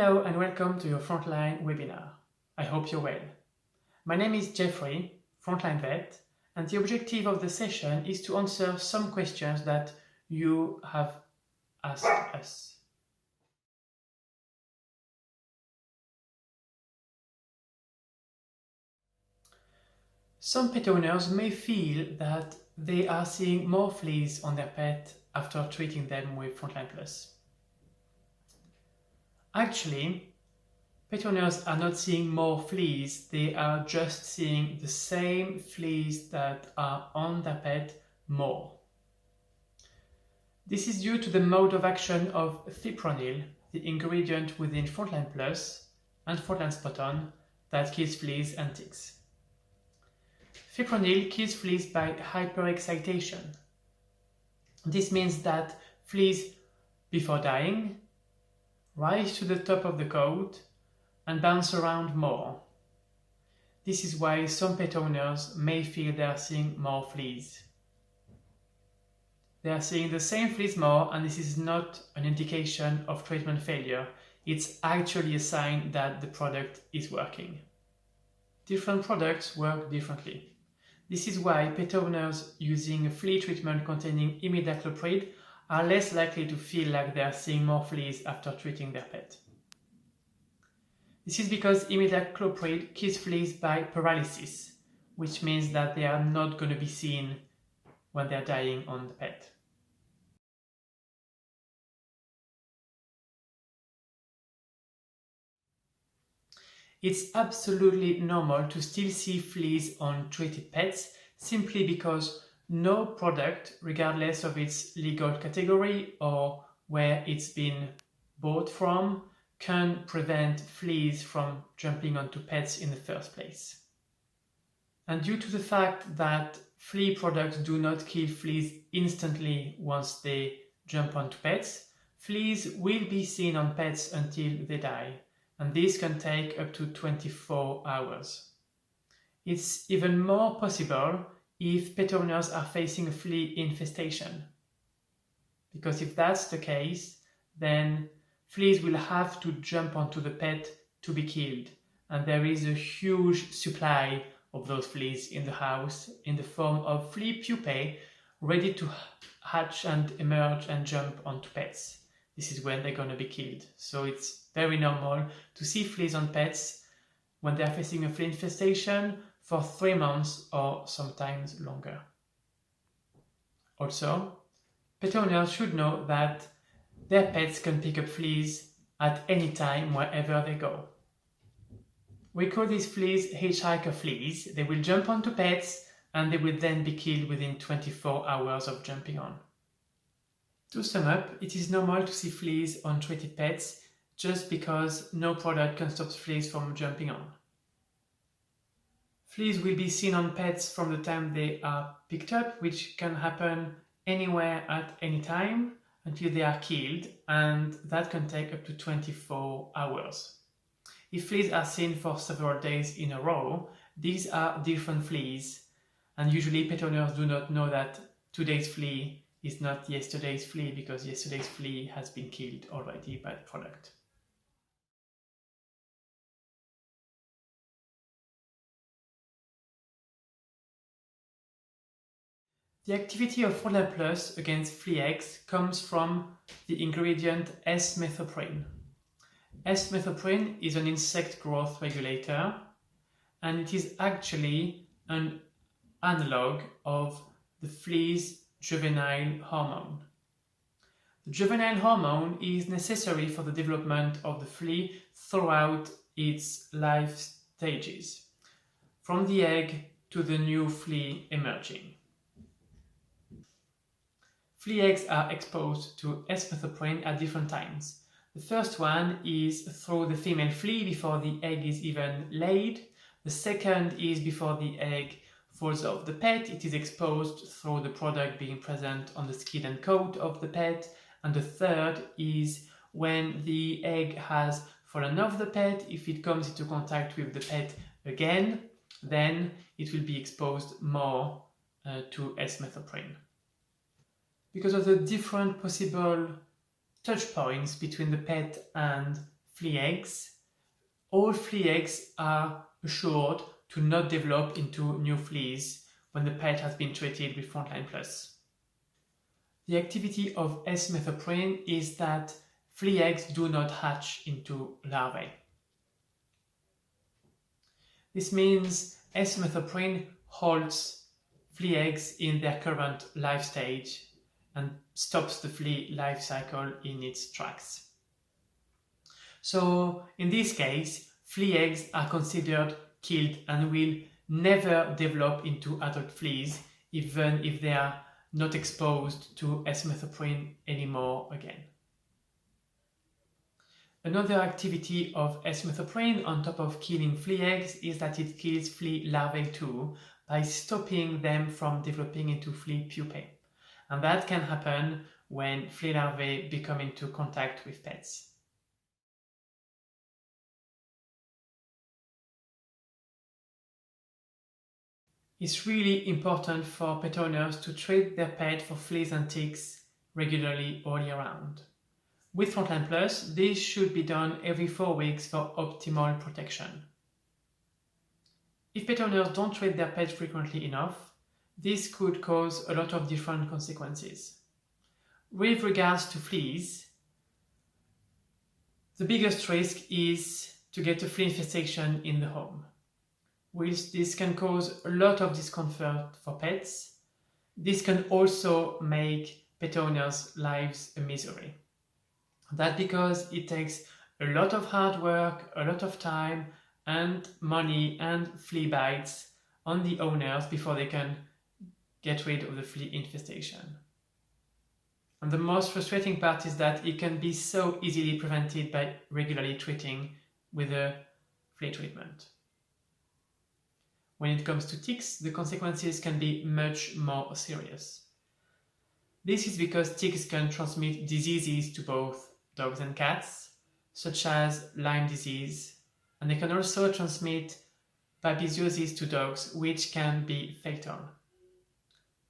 Hello and welcome to your Frontline webinar. I hope you're well. My name is Geoffrey, Frontline Vet, and the objective of the session is to answer some questions that you have asked us. Some pet owners may feel that they are seeing more fleas on their pet after treating them with Frontline Plus. Actually, pet owners are not seeing more fleas, they are just seeing the same fleas that are on their pet more. This is due to the mode of action of fipronil, the ingredient within Frontline Plus and Frontline Spot On that kills fleas and ticks. Fipronil kills fleas by hyperexcitation. This means that fleas, before dying, rise to the top of the coat and bounce around more. This is why some pet owners may feel they are seeing more fleas. They are seeing the same fleas more, and this is not an indication of treatment failure. It's actually a sign that the product is working. Different products work differently. This is why pet owners using a flea treatment containing imidacloprid are less likely to feel like they are seeing more fleas after treating their pet. This is because imidacloprid kills fleas by paralysis, which means that they are not going to be seen when they are dying on the pet. It's absolutely normal to still see fleas on treated pets simply because no product, regardless of its legal category or where it's been bought from, can prevent fleas from jumping onto pets in the first place. And due to the fact that flea products do not kill fleas instantly once they jump onto pets, fleas will be seen on pets until they die, and this can take up to 24 hours. It's even more possible if pet owners are facing a flea infestation, because if that's the case, then fleas will have to jump onto the pet to be killed, and there is a huge supply of those fleas in the house in the form of flea pupae ready to hatch and emerge and jump onto pets. This is when they're going to be killed. So it's very normal to see fleas on pets when they're facing a flea infestation for 3 months or sometimes longer. Also, pet owners should know that their pets can pick up fleas at any time wherever they go. We call these fleas hitchhiker fleas. They will jump onto pets and they will then be killed within 24 hours of jumping on. To sum up, it is normal to see fleas on treated pets just because no product can stop fleas from jumping on. Fleas will be seen on pets from the time they are picked up, which can happen anywhere at any time until they are killed, and that can take up to 24 hours. If fleas are seen for several days in a row, these are different fleas, and usually pet owners do not know that today's flea is not yesterday's flea because yesterday's flea has been killed already by the product. The activity of Frontline Plus against flea eggs comes from the ingredient S-methoprene. S-methoprene is an insect growth regulator, and it is actually an analog of the flea's juvenile hormone. The juvenile hormone is necessary for the development of the flea throughout its life stages, from the egg to the new flea emerging. Flea eggs are exposed to S-methoprene at different times. The first one is through the female flea before the egg is even laid. The second is before the egg falls off the pet. It is exposed through the product being present on the skin and coat of the pet. And the third is when the egg has fallen off the pet. If it comes into contact with the pet again, then it will be exposed more to S-methoprene. Because of the different possible touch points between the pet and flea eggs, all flea eggs are assured to not develop into new fleas when the pet has been treated with Frontline Plus. The activity of S-methoprene is that flea eggs do not hatch into larvae. This means S-methoprene holds flea eggs in their current life stage and stops the flea life cycle in its tracks. So in this case, flea eggs are considered killed and will never develop into adult fleas, even if they are not exposed to S-methoprene anymore again. Another activity of S-methoprene on top of killing flea eggs is that it kills flea larvae too by stopping them from developing into flea pupae. And that can happen when flea larvae become into contact with pets. It's really important for pet owners to treat their pet for fleas and ticks regularly all year round. With Frontline Plus, this should be done every 4 weeks for optimal protection. If pet owners don't treat their pets frequently enough, this could cause a lot of different consequences. With regards to fleas, the biggest risk is to get a flea infestation in the home. Whilst this can cause a lot of discomfort for pets, this can also make pet owners' lives a misery. That's because it takes a lot of hard work, a lot of time and money and flea bites on the owners before they can get rid of the flea infestation. And the most frustrating part is that it can be so easily prevented by regularly treating with a flea treatment. When it comes to ticks, the consequences can be much more serious. This is because ticks can transmit diseases to both dogs and cats, such as Lyme disease, and they can also transmit babesiosis to dogs, which can be fatal.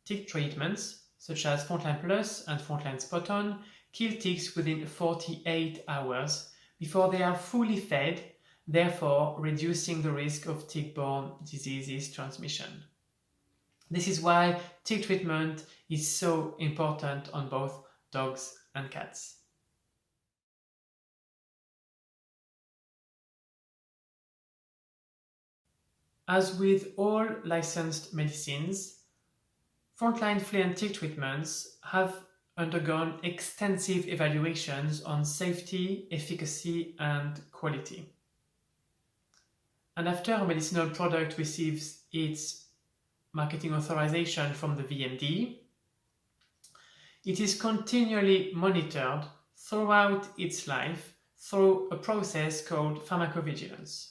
Tick treatments, such as Frontline Plus and Frontline Spot On, kill ticks within 48 hours before they are fully fed, therefore reducing the risk of tick-borne diseases transmission. This is why tick treatment is so important on both dogs and cats. As with all licensed medicines, Frontline flea and tick treatments have undergone extensive evaluations on safety, efficacy, and quality. And after a medicinal product receives its marketing authorization from the VMD, it is continually monitored throughout its life through a process called pharmacovigilance.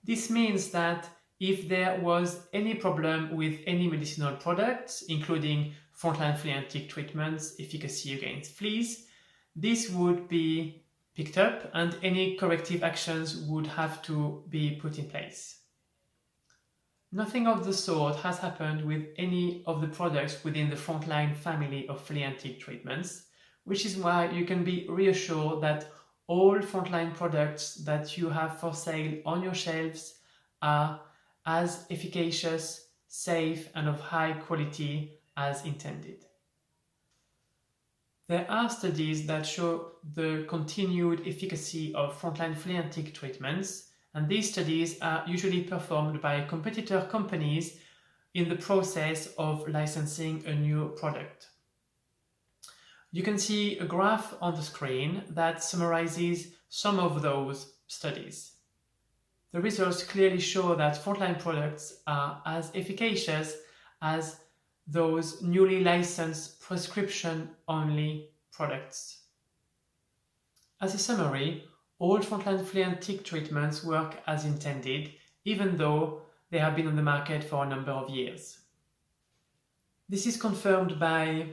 This means that if there was any problem with any medicinal products, including Frontline flea and tick treatments, efficacy against fleas, this would be picked up and any corrective actions would have to be put in place. Nothing of the sort has happened with any of the products within the Frontline family of flea and tick treatments, which is why you can be reassured that all Frontline products that you have for sale on your shelves are as efficacious, safe, and of high quality as intended. There are studies that show the continued efficacy of Frontline flea and tick treatments, and these studies are usually performed by competitor companies in the process of licensing a new product. You can see a graph on the screen that summarizes some of those studies. The results clearly show that Frontline products are as efficacious as those newly licensed prescription-only products. As a summary, all Frontline flea and tick treatments work as intended, even though they have been on the market for a number of years. This is confirmed by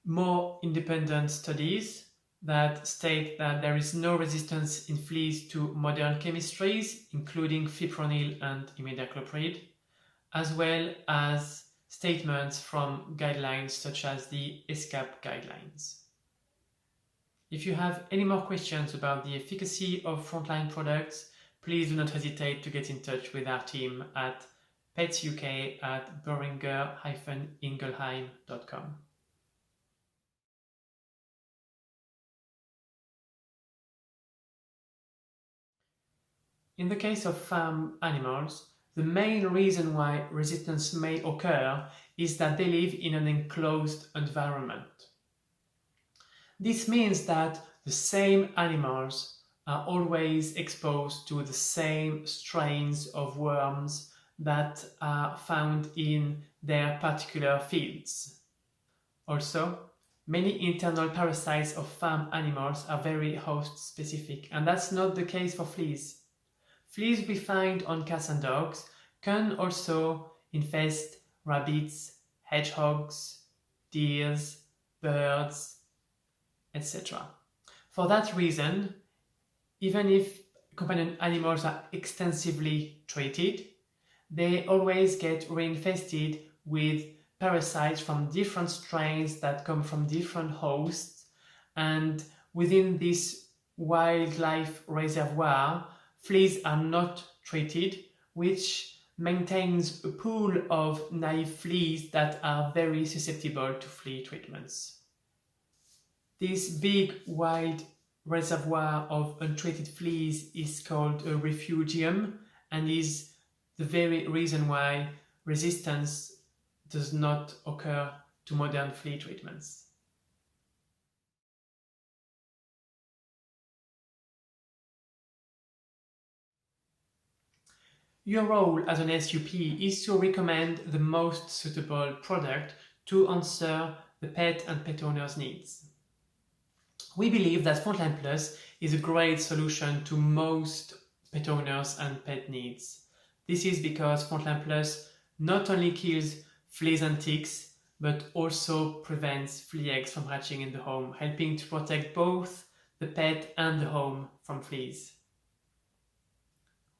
more independent studies that state that there is no resistance in fleas to modern chemistries, including fipronil and imidacloprid, as well as statements from guidelines such as the ESCAP guidelines. If you have any more questions about the efficacy of Frontline products, please do not hesitate to get in touch with our team at petsuk@boehringer-ingelheim.com. In the case of farm animals, the main reason why resistance may occur is that they live in an enclosed environment. This means that the same animals are always exposed to the same strains of worms that are found in their particular fields. Also, many internal parasites of farm animals are very host-specific, and that's not the case for fleas. Fleas we find on cats and dogs can also infest rabbits, hedgehogs, deers, birds, etc. For that reason, even if companion animals are extensively treated, they always get reinfested with parasites from different strains that come from different hosts, and within this wildlife reservoir, fleas are not treated, which maintains a pool of naive fleas that are very susceptible to flea treatments. This big wide reservoir of untreated fleas is called a refugium and is the very reason why resistance does not occur to modern flea treatments. Your role as an SUP is to recommend the most suitable product to answer the pet and pet owner's needs. We believe that Frontline Plus is a great solution to most pet owners and pet needs. This is because Frontline Plus not only kills fleas and ticks, but also prevents flea eggs from hatching in the home, helping to protect both the pet and the home from fleas.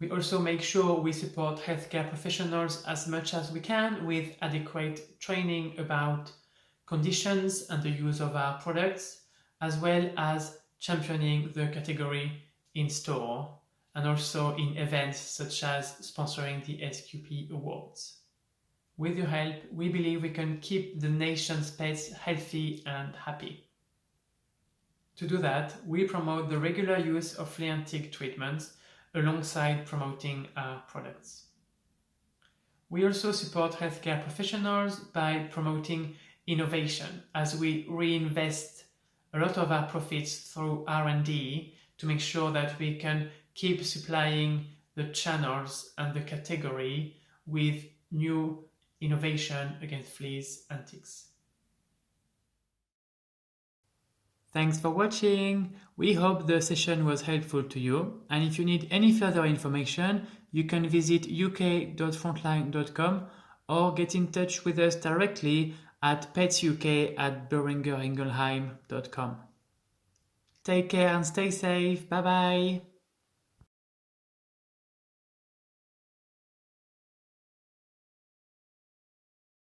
We also make sure we support healthcare professionals as much as we can with adequate training about conditions and the use of our products, as well as championing the category in store and also in events such as sponsoring the SQP Awards. With your help, we believe we can keep the nation's pets healthy and happy. To do that, we promote the regular use of flea and tick treatments alongside promoting our products. We also support healthcare professionals by promoting innovation as we reinvest a lot of our profits through R&D to make sure that we can keep supplying the channels and the category with new innovation against fleas and ticks. Thanks for watching! We hope the session was helpful to you, and if you need any further information, you can visit uk.frontline.com or get in touch with us directly at petsuk@boehringer-ingelheim.com. Take care and stay safe. Bye bye!